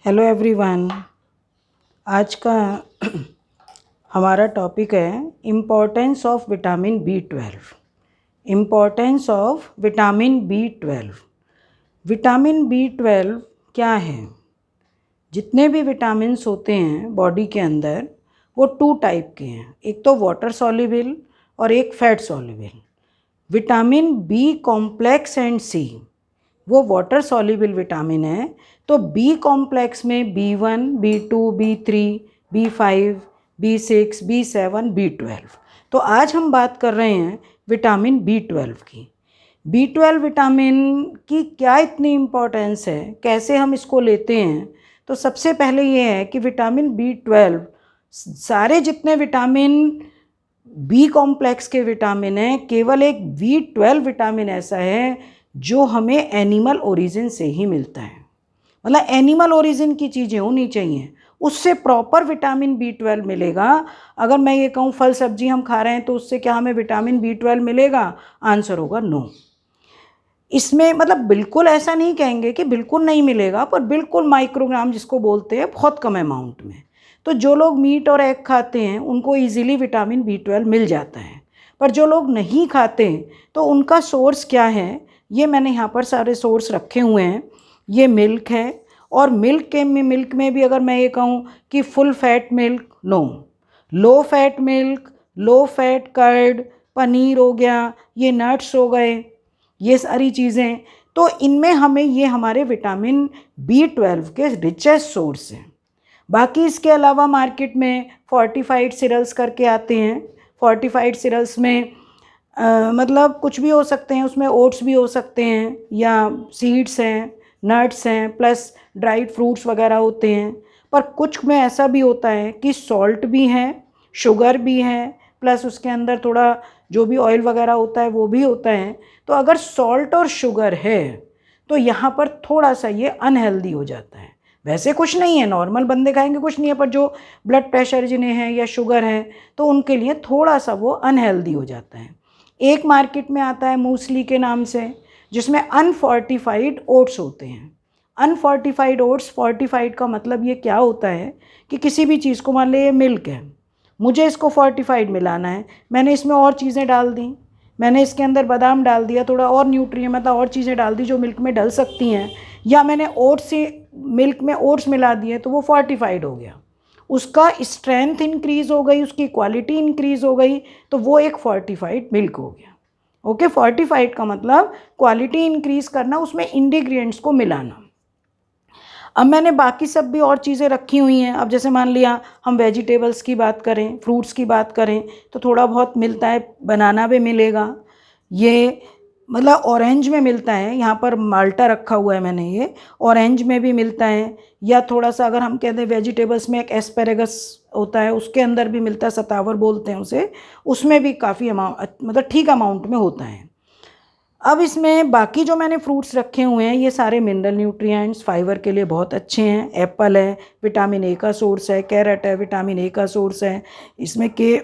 Hello everyone. आज का हमारा टॉपिक है importance of vitamin B12। Importance of vitamin B12। Vitamin B12 क्या है? जितने भी विटामिन्स होते हैं बॉडी के अंदर वो टू टाइप के हैं, एक तो वाटर सॉल्युबल और एक fat soluble. Vitamin B complex and C वो वाटर सॉल्युबल विटामिन है, तो बी कॉम्प्लेक्स में B1, B2, B3, B5, B6, B7, B12। तो आज हम बात कर रहे हैं विटामिन B12 की। B12 विटामिन की क्या इतनी इम्पोर्टेंस है, कैसे हम इसको लेते हैं? तो सबसे पहले ये है कि विटामिन B12 सारे जितने विटामिन बी कॉम्प्लेक्स के विटामिन हैं, केवल एक B12 विटामिन ऐसा है जो हमें एनिमल ओरिजिन से ही मिलता है। मतलब एनिमल ओरिजिन की चीज़ें होनी चाहिए, उससे प्रॉपर विटामिन B12 मिलेगा। अगर मैं ये कहूँ फल सब्जी हम खा रहे हैं तो उससे क्या हमें विटामिन B12 मिलेगा? आंसर होगा नो। इसमें मतलब बिल्कुल ऐसा नहीं कहेंगे कि बिल्कुल नहीं मिलेगा, पर बिल्कुल माइक्रोग्राम जिसको बोलते हैं, बहुत कम अमाउंट में। तो जो लोग मीट और एग खाते हैं उनको ईजिली विटामिन B12 मिल जाता है, पर जो लोग नहीं खाते तो उनका सोर्स क्या है? ये मैंने यहाँ पर सारे सोर्स रखे हुए हैं। ये मिल्क है, और मिल्क में भी अगर मैं ये कहूँ कि full fat milk no, low fat milk, low fat curd, paneer हो गया, ये नट्स हो गए, ये सारी चीज़ें, तो इनमें हमें ये हमारे विटामिन B12 के रिचेस्ट सोर्स हैं। बाकी इसके अलावा मार्केट में फोर्टिफाइड सीरियल्स करके आते हैं। फोर्टिफाइड सीरियल्स में मतलब कुछ भी हो सकते हैं, उसमें ओट्स भी हो सकते हैं, या सीड्स हैं, नट्स हैं, प्लस ड्राइड फ्रूट्स वगैरह होते हैं। पर कुछ में ऐसा भी होता है कि सॉल्ट भी है, शुगर भी है, प्लस उसके अंदर थोड़ा जो भी ऑयल वगैरह होता है वो भी होता है। तो अगर सॉल्ट और शुगर है तो यहाँ पर थोड़ा सा ये अनहेल्दी हो जाता है। वैसे कुछ नहीं है, नॉर्मल बंदे खाएंगे कुछ नहीं है, पर जो ब्लड प्रेशर जिन्हें है या शुगर है तो उनके लिए थोड़ा सा वो अनहेल्दी हो जाता है। एक मार्केट में आता है मूसली के नाम से, जिसमें अनफोर्टिफाइड ओट्स होते हैं। अनफोर्टिफाइड ओट्स, फोर्टिफाइड का मतलब ये क्या होता है कि किसी भी चीज़ को, मान ले ये मिल्क है, मुझे इसको फोर्टिफाइड मिलाना है, मैंने इसमें और चीज़ें डाल दी, मैंने इसके अंदर बादाम डाल दिया, थोड़ा और न्यूट्रिएंट मतलब और चीज़ें डाल दी जो मिल्क में डल सकती हैं, या मैंने ओट्स से मिल्क में ओट्स मिला दिए, तो वो फोर्टिफाइड हो गया। उसका स्ट्रेंथ इंक्रीज़ हो गई, उसकी क्वालिटी इंक्रीज़ हो गई, तो वो एक फोर्टिफाइड मिल्क हो गया। ओके, फोर्टिफाइड का मतलब क्वालिटी इंक्रीज़ करना, उसमें इंग्रेडिएंट्स को मिलाना। अब मैंने बाकी सब भी और चीज़ें रखी हुई हैं। अब जैसे मान लिया हम वेजिटेबल्स की बात करें, फ्रूट्स की बात करें, तो थोड़ा बहुत मिलता है, बनाना भी मिलेगा, ये मतलब ऑरेंज में मिलता है, यहाँ पर माल्टा रखा हुआ है मैंने, ये ऑरेंज में भी मिलता है। या थोड़ा सा अगर हम कहते हैं वेजिटेबल्स में एक एस्पेरेगस होता है, उसके अंदर भी मिलता है, सतावर बोलते हैं उसे, उसमें भी काफ़ी अमाउंट मतलब ठीक अमाउंट में होता है। अब इसमें बाकी जो मैंने फ्रूट्स रखे हुए हैं ये सारे मिनरल न्यूट्रिएंट्स, फाइबर के लिए बहुत अच्छे हैं। एप्पल है, विटामिन ए का सोर्स है, कैरेट है, विटामिन ए का सोर्स है, इसमें के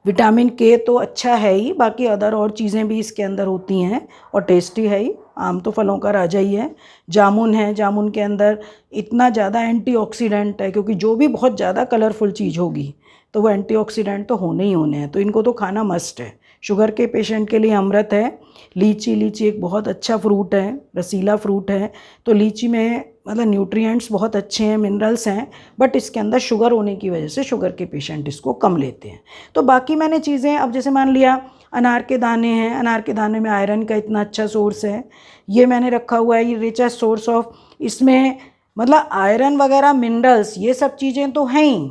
विटामिन के तो अच्छा है ही, बाकी अदर और चीज़ें भी इसके अंदर होती हैं और टेस्टी है ही। आम तो फलों का राजा ही है। जामुन है, जामुन के अंदर इतना ज़्यादा एंटीऑक्सीडेंट है, क्योंकि जो भी बहुत ज़्यादा कलरफुल चीज़ होगी तो वो एंटीऑक्सीडेंट तो होने ही होने हैं, तो इनको तो खाना मस्ट है। शुगर के पेशेंट के लिए अमृत है। लीची, लीची एक बहुत अच्छा फ्रूट है, रसीला फ्रूट है, तो लीची में मतलब न्यूट्रिएंट्स बहुत अच्छे हैं, मिनरल्स हैं, बट इसके अंदर शुगर होने की वजह से शुगर के पेशेंट इसको कम लेते हैं। तो बाकी मैंने चीज़ें, अब जैसे मान लिया अनार के दाने हैं, अनार के दाने में आयरन का इतना अच्छा सोर्स है, ये मैंने रखा हुआ है, ये रिचेस्ट सोर्स ऑफ, इसमें मतलब आयरन वगैरह मिनरल्स ये सब चीज़ें तो हैं ही।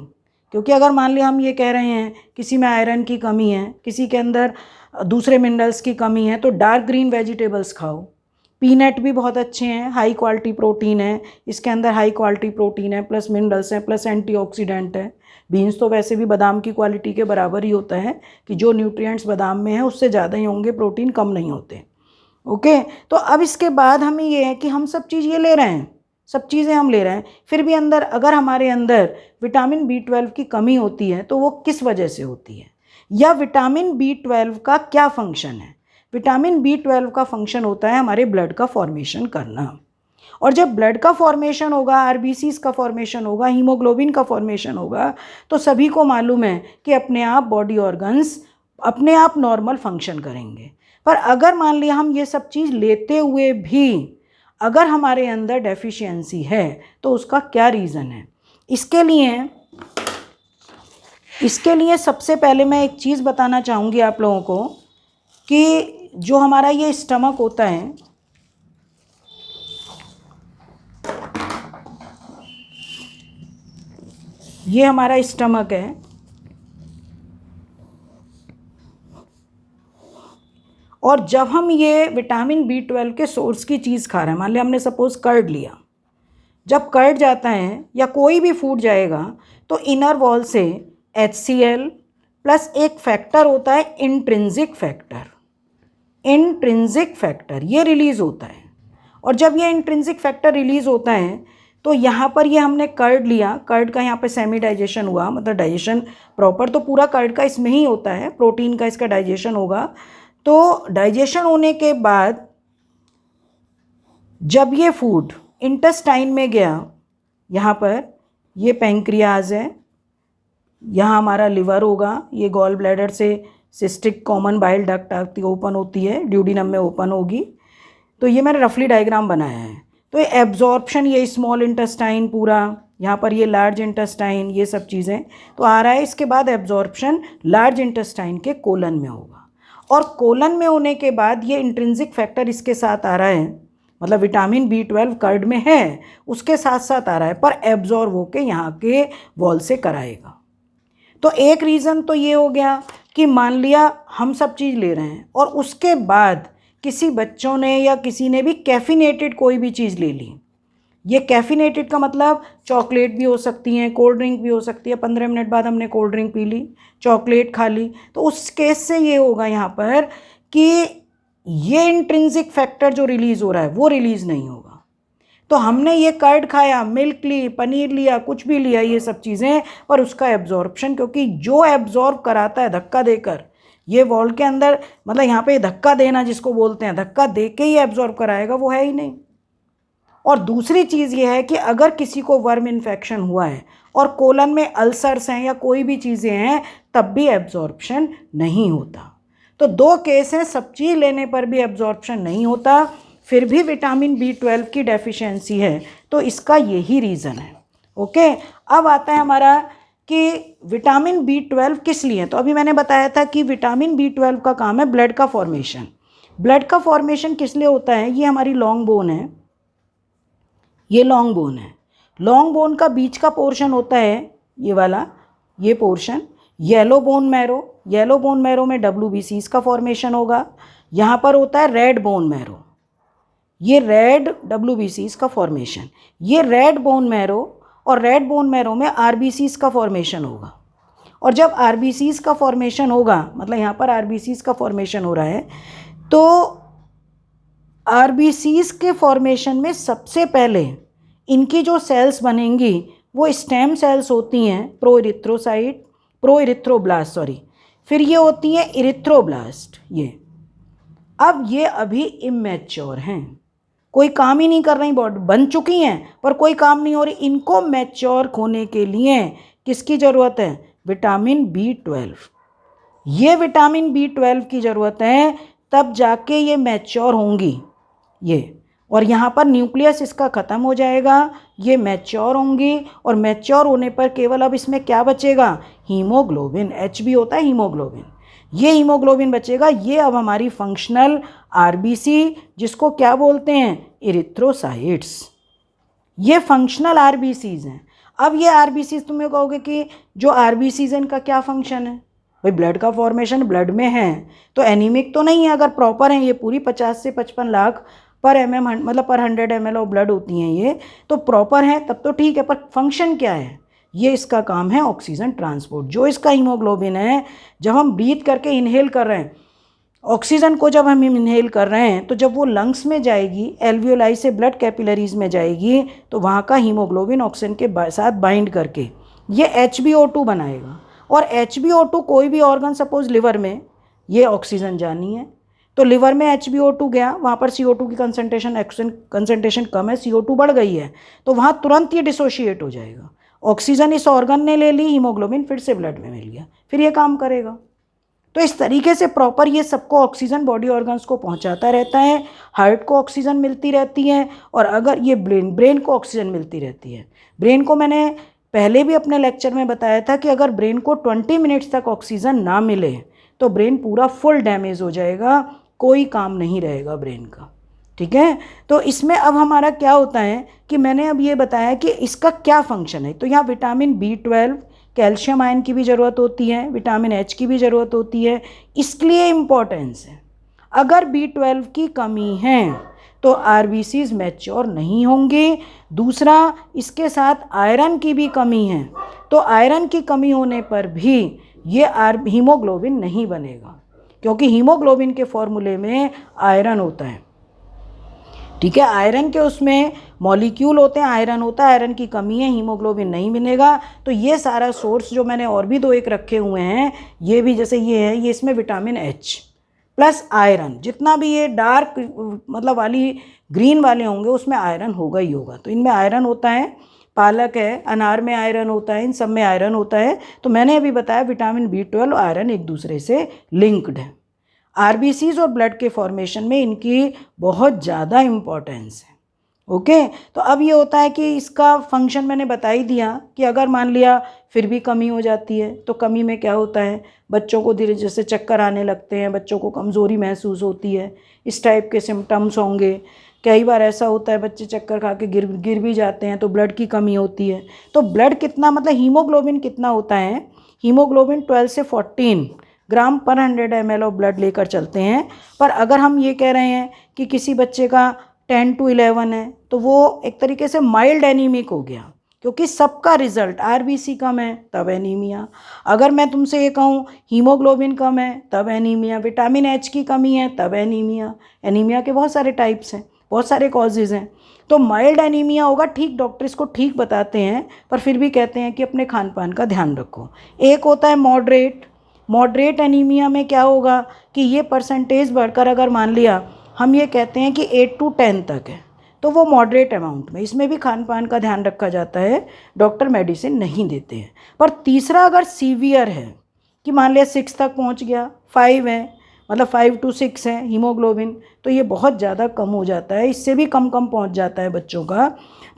क्योंकि अगर मान लिया हम ये कह रहे हैं किसी में आयरन की कमी है, किसी के अंदर दूसरे मिनरल्स की कमी है, तो डार्क ग्रीन वेजिटेबल्स खाओ। पीनट भी बहुत अच्छे हैं, हाई क्वालिटी प्रोटीन है, इसके अंदर हाई क्वालिटी प्रोटीन है, प्लस मिनरल्स हैं, प्लस एंटीऑक्सीडेंट है। बीन्स तो वैसे भी बादाम की क्वालिटी के बराबर ही होता है कि जो न्यूट्रिएंट्स बादाम में है उससे ज़्यादा ही होंगे, प्रोटीन कम नहीं होते। ओके, तो अब इसके बाद हमें ये है कि हम सब चीज़ ये ले रहे हैं, सब चीज़ें हम ले रहे हैं, फिर भी अंदर अगर हमारे अंदर विटामिन B12 की कमी होती है तो वो किस वजह से होती है, या विटामिन B12 का क्या फंक्शन है? विटामिन B12 का फंक्शन होता है हमारे ब्लड का फॉर्मेशन करना। और जब ब्लड का फॉर्मेशन होगा, आरबीसीज का फॉर्मेशन होगा, हीमोग्लोबिन का फॉर्मेशन होगा, तो सभी को मालूम है कि अपने आप बॉडी ऑर्गन्स अपने आप नॉर्मल फंक्शन करेंगे। पर अगर मान लिया हम ये सब चीज़ लेते हुए भी अगर हमारे अंदर डेफिशिएंसी है तो उसका क्या रीज़न है? इसके लिए सबसे पहले मैं एक चीज़ बताना चाहूँगी आप लोगों को कि जो हमारा ये स्टमक होता है, ये हमारा स्टमक है, और जब हम ये विटामिन B12 के सोर्स की चीज़ खा रहे हैं, मान लिया हमने सपोज़ कर्ड लिया, जब कर्ड जाता है या कोई भी फूड जाएगा तो इनर वॉल से HCl प्लस एक फैक्टर होता है इंट्रिंसिक फैक्टर, ये रिलीज़ होता है। और जब ये इंट्रिंसिक फैक्टर रिलीज़ होता है तो यहाँ पर ये हमने कर्ड लिया, कर्ड का यहाँ पे सेमी डाइजेशन हुआ, मतलब डाइजेशन प्रॉपर तो पूरा कर्ड का इसमें ही होता है, प्रोटीन का इसका डाइजेशन होगा। तो डाइजेशन होने के बाद जब ये फूड इंटेस्टाइन में गया, यहाँ पर ये पैंक्रियाज है, यहाँ हमारा लिवर होगा, ये गॉल ब्लैडर से cystic common bile duct open होती है, ड्यूडिनम में ओपन होगी। तो ये मैंने रफली डायग्राम बनाया है। तो ये एब्जॉर्प्शन, ये स्मॉल इंटेस्टाइन पूरा, यहाँ पर ये लार्ज इंटेस्टाइन, ये सब चीज़ें तो आ रहा है। इसके बाद एब्जॉर्प्शन लार्ज इंटेस्टाइन के कोलन में होगा, और कोलन में होने के बाद ये इंट्रिंसिक फैक्टर इसके साथ आ रहा है, मतलब विटामिन B12 कर्ड में है, उसके साथ साथ आ रहा है, पर एब्जॉर्ब होके यहाँ के वॉल से कराएगा। तो एक रीज़न तो ये हो गया कि मान लिया हम सब चीज़ ले रहे हैं और उसके बाद किसी बच्चों ने या किसी ने भी कैफिनेटेड कोई भी चीज़ ले ली। ये कैफिनेटेड का मतलब चॉकलेट भी हो सकती हैं, कोल्ड ड्रिंक भी हो सकती है। 15 मिनट बाद हमने कोल्ड ड्रिंक पी ली, चॉकलेट खा ली, तो उस केस से ये होगा यहाँ पर कि ये इंट्रिंसिक फैक्टर जो रिलीज़ हो रहा है वो रिलीज़ नहीं होगा। तो हमने ये कर्ड खाया, मिल्क ली, पनीर लिया, कुछ भी लिया, ये सब चीज़ें, पर उसका एब्जॉर्प्शन, क्योंकि जो एब्जॉर्ब कराता है धक्का देकर, ये वॉल के अंदर, मतलब यहाँ पे धक्का देना जिसको बोलते हैं, धक्का दे के ही एब्जॉर्ब कराएगा, वो है ही नहीं। और दूसरी चीज़ ये है कि अगर किसी को वर्म इन्फेक्शन हुआ है और कोलन में अल्सर्स हैं या कोई भी चीज़ें हैं, तब भी एब्जॉर्प्शन नहीं होता। तो दो केस हैं, सब चीज़ लेने पर भी एब्जॉर्प्शन नहीं होता, फिर भी विटामिन B12 की डेफिशिएंसी है, तो इसका यही रीज़न है। ओके, अब आता है हमारा कि विटामिन B12 किस लिए। तो अभी मैंने बताया था कि विटामिन B12 का काम है ब्लड का फॉर्मेशन। ब्लड का फॉर्मेशन किस लिए होता है? ये हमारी लॉन्ग बोन है, ये लॉन्ग बोन है, लॉन्ग बोन का बीच का पोर्शन होता है ये वाला, ये portion yellow bone marrow, yellow bone marrow में WBCs का फॉर्मेशन होगा। यहाँ पर होता है रेड बोन मैरो, ये रेड WBCs का फॉर्मेशन, ये रेड बोन मैरो, और रेड बोन मैरो में RBCs का फॉर्मेशन होगा। और जब RBCs का फॉर्मेशन होगा, मतलब यहाँ पर RBCs का फॉर्मेशन हो रहा है, तो RBCs के फॉर्मेशन में सबसे पहले इनकी जो सेल्स बनेंगी वो स्टेम सेल्स होती हैं, प्रोइरिथ्रोब्लास्ट, फिर ये होती हैं इरिथ्रोब्लास्ट। ये अब ये अभी इमेच्योर हैं, कोई काम ही नहीं कर रही, बॉडी बन चुकी हैं पर कोई काम नहीं हो रही। इनको मैच्योर होने के लिए किसकी ज़रूरत है? Vitamin B12। ये विटामिन B12 की ज़रूरत है, तब जाके ये मैच्योर होंगी ये, और यहाँ पर न्यूक्लियस इसका ख़त्म हो जाएगा, ये मैच्योर होंगी, और मैच्योर होने पर केवल अब इसमें क्या बचेगा? हीमोग्लोबिन, Hb होता है हीमोग्लोबिन, ये हीमोग्लोबिन बचेगा। ये अब हमारी फंक्शनल RBC, जिसको क्या बोलते हैं? इरिथ्रोसाइट्स, ये फंक्शनल RBCs हैं। अब ये RBCs तुम्हें कहोगे कि जो RBCs हैं इनका क्या फंक्शन है? भाई ब्लड का फॉर्मेशन ब्लड में है तो एनीमिक तो नहीं है, अगर प्रॉपर हैं, ये पूरी 50 से 55 लाख पर mm, मतलब पर 100 ml ऑफ ब्लड होती हैं ये, तो प्रॉपर हैं तब तो ठीक है, पर फंक्शन क्या है? ये इसका काम है ऑक्सीजन ट्रांसपोर्ट। जो इसका हीमोग्लोबिन है, जब हम ब्रीथ करके इनहेल कर रहे हैं ऑक्सीजन को, जब हम इनहेल कर रहे हैं, तो जब वो लंग्स में जाएगी, एल्वियोलाई से ब्लड कैपिलरीज में जाएगी, तो वहाँ का हीमोग्लोबिन ऑक्सीजन के साथ बाइंड करके ये HbO2 बनाएगा। और HbO2 कोई भी ऑर्गन, सपोज लिवर में, ये ऑक्सीजन जानी है, तो लिवर में HbO2 गया, वहाँ पर CO2 की कंसंट्रेशन कम है, CO2 बढ़ गई है, तो वहाँ तुरंत ये डिसोशिएट हो जाएगा। ऑक्सीजन इस ऑर्गन ने ले ली, हीमोग्लोबिन फिर से ब्लड में मिल गया, फिर ये काम करेगा। तो इस तरीके से प्रॉपर ये सबको ऑक्सीजन बॉडी ऑर्गन्स को पहुंचाता रहता है। हार्ट को ऑक्सीजन मिलती रहती है, और अगर ये ब्रेन को ऑक्सीजन मिलती रहती है। ब्रेन को मैंने पहले भी अपने लेक्चर में बताया था कि अगर ब्रेन को 20 मिनट्स तक ऑक्सीजन ना मिले तो ब्रेन पूरा फुल डैमेज हो जाएगा, कोई काम नहीं रहेगा ब्रेन का। ठीक है, तो इसमें अब हमारा क्या होता है कि मैंने अब ये बताया कि इसका क्या फंक्शन है। तो यहाँ विटामिन B12, कैल्शियम आयन की भी ज़रूरत होती है, विटामिन H की भी ज़रूरत होती है, इसके लिए इम्पोर्टेंस है। अगर B12 की कमी है तो RBCs मैच्योर नहीं होंगे। दूसरा, इसके साथ आयरन की भी कमी है, तो आयरन की कमी होने पर भी ये हीमोग्लोबिन नहीं बनेगा, क्योंकि हीमोग्लोबिन के फॉर्मूले में आयरन होता है। ठीक है, आयरन के उसमें मॉलिक्यूल होते हैं, आयरन होता है, आयरन की कमी है, हीमोग्लोबिन नहीं मिलेगा। तो ये सारा सोर्स जो मैंने और भी 2-1 रखे हुए हैं, ये भी जैसे ये है, ये इसमें विटामिन H प्लस आयरन, जितना भी ये डार्क मतलब वाली ग्रीन वाले होंगे उसमें आयरन होगा ही होगा। तो इनमें आयरन होता है, पालक है, अनार में आयरन होता है, इन सब में आयरन होता है। तो मैंने अभी बताया विटामिन B12 आयरन एक दूसरे से लिंक्ड है। RBCs और ब्लड के फॉर्मेशन में इनकी बहुत ज़्यादा इम्पोर्टेंस है। ओके, तो अब ये होता है कि इसका फंक्शन मैंने बता ही दिया कि अगर मान लिया फिर भी कमी हो जाती है, तो कमी में क्या होता है, बच्चों को धीरे जैसे चक्कर आने लगते हैं, बच्चों को कमज़ोरी महसूस होती है, इस टाइप के सिम्टम्स होंगे। कई बार ऐसा होता है बच्चे चक्कर खा के गिर भी जाते हैं, तो ब्लड की कमी होती है। तो ब्लड कितना, मतलब हीमोग्लोबिन कितना होता है, हीमोग्लोबिन 12 से 14 ग्राम पर 100 ml ऑफ ब्लड लेकर चलते हैं। पर अगर हम ये कह रहे हैं कि किसी बच्चे का 10 to 11 है, तो वो एक तरीके से माइल्ड एनीमिक हो गया, क्योंकि सबका रिजल्ट RBC कम है तब एनीमिया। अगर मैं तुमसे ये कहूँ हीमोग्लोबिन कम है तब एनीमिया, विटामिन H की कमी है तब एनीमिया। एनीमिया के बहुत सारे टाइप्स हैं, बहुत सारे कॉजेज़ हैं। तो माइल्ड एनीमिया होगा, ठीक, डॉक्टर इसको ठीक बताते हैं, पर फिर भी कहते हैं कि अपने खान पान का ध्यान रखो। एक होता है मॉडरेट एनीमिया में क्या होगा कि ये परसेंटेज बढ़कर अगर मान लिया हम ये कहते हैं कि 8 to 10 तक है, तो वो मॉडरेट अमाउंट में, इसमें भी खान पान का ध्यान रखा जाता है, डॉक्टर मेडिसिन नहीं देते हैं। पर तीसरा अगर सीवियर है कि मान लिया 6 तक पहुंच गया, 5 है, मतलब 5 to 6 है हीमोग्लोबिन, तो ये बहुत ज़्यादा कम हो जाता है, इससे भी कम पहुंच जाता है बच्चों का।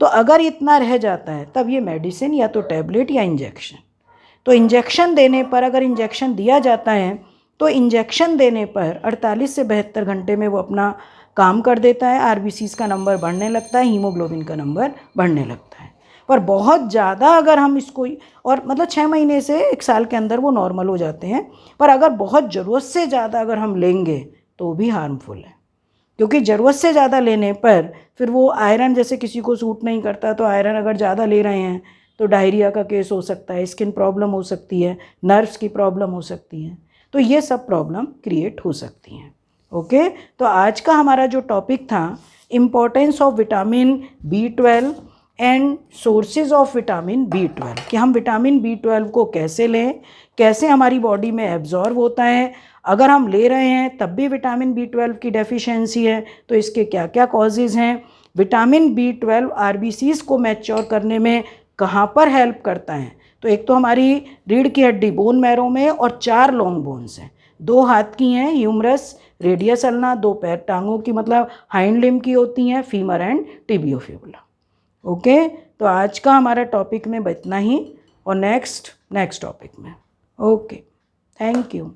तो अगर इतना रह जाता है तब ये मेडिसिन या तो टैबलेट या इंजेक्शन। तो इंजेक्शन देने पर, अगर इंजेक्शन दिया जाता है तो इंजेक्शन देने पर 48 से 72 घंटे में वो अपना काम कर देता है, RBCs का नंबर बढ़ने लगता है, हीमोग्लोबिन का नंबर बढ़ने लगता है। पर बहुत ज़्यादा अगर हम इसको, और मतलब 6 महीने से 1 साल के अंदर वो नॉर्मल हो जाते हैं, पर अगर बहुत ज़रूरत से ज़्यादा अगर हम लेंगे तो भी हार्मफुल है, क्योंकि ज़रूरत से ज़्यादा लेने पर फिर वो आयरन, जैसे किसी को सूट नहीं करता, तो आयरन अगर ज़्यादा ले रहे हैं तो डायरिया का केस हो सकता है, स्किन प्रॉब्लम हो सकती है, नर्व्स की प्रॉब्लम हो सकती है, तो ये सब प्रॉब्लम क्रिएट हो सकती हैं। ओके, तो आज का हमारा जो टॉपिक था importance of vitamin B12 and sources of vitamin B12, कि हम विटामिन B12 को कैसे लें, कैसे हमारी बॉडी में एब्जॉर्ब होता है, अगर हम ले रहे हैं तब भी विटामिन B12 की डेफिशिएंसी है तो इसके क्या क्या कॉजेज़ हैं, विटामिन B12 RBCs को मैच्योर करने में कहाँ पर हेल्प करता है। तो एक तो हमारी रीढ़ की हड्डी बोन मैरो में, और 4 लॉन्ग बोन्स हैं, 2 हाथ की हैं ह्यूमरस, रेडियस अल्ना, 2 पैर टांगों की मतलब हाइंड लिम्ब की होती हैं, फीमर एंड टिबियोफिबुला। ओके, तो आज का हमारा टॉपिक में इतना ही, और नेक्स्ट टॉपिक में। Okay, thank you.